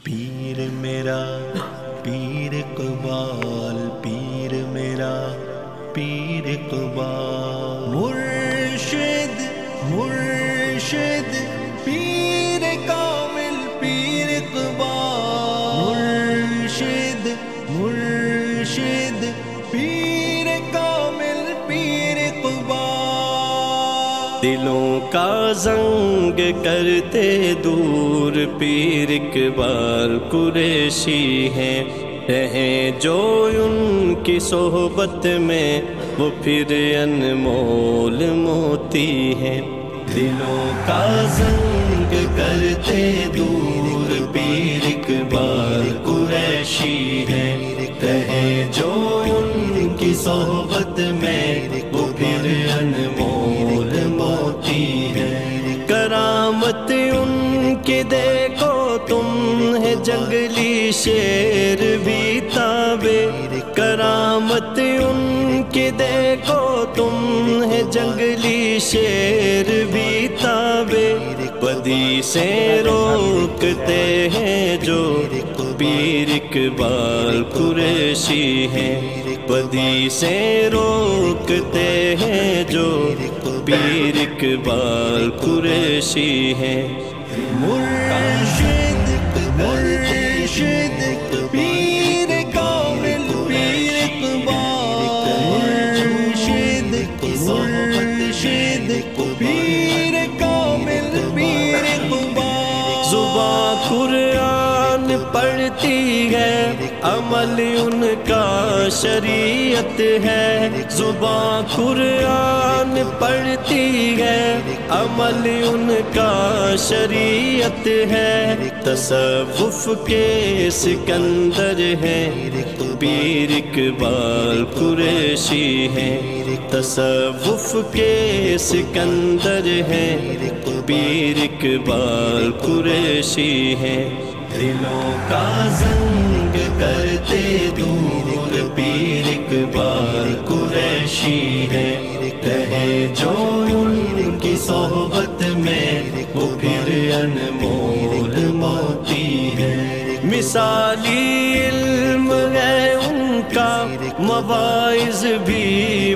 پیر میرا پیر اقبال، پیر میرا پیر اقبال، مرشد مرشد پیر کامل پیر اقبال، مرشد مرشد پیر کامل پیر اقبال، دلوں کا زنگ کرتے دور پیر اقبال قریشی ہیں، رہیں جو ان کی صحبت میں وہ پھر انمول موتی ہیں، دلوں کا زنگ کرتے دور پیر اقبال قریشی ہیں، رہیں جو ان کی صحبت میں وہ پھر انمول موتی ہیں، کرامت ان کی دیکھو تم ہے جنگلی شیر بھی تابے، کرامت ان کی دیکھو تم ہے جنگلی شیر بھی تابے، بدی سے روکتے ہیں جو پیر اقبال قریشی ہیں، بدی سے روکتے ہیں جو پیر اقبال قریشی ہیں، مرشد مرشد پیر کامل پیر اقبال، مرشد مرشد پیر کامل پیر اقبال، زباں قرآن پڑھتی ہے عمل ان کا شریعت ہے، زباں قرآن پڑھتی ہے عمل ان کا شریعت ہے، تصوف کے سکندر ہیں پیر اقبال قریشی ہیں، تصوف کے سکندر ہیں پیر اقبال قریشی ہیں، دلوں کا زنگ کرتے دور پیر اقبال قریشی ہیں، رہے جو ان کی صحبت میں وہ پھر انمول موتی ہے، مثالی علم ہے ان کا مواعظ بھی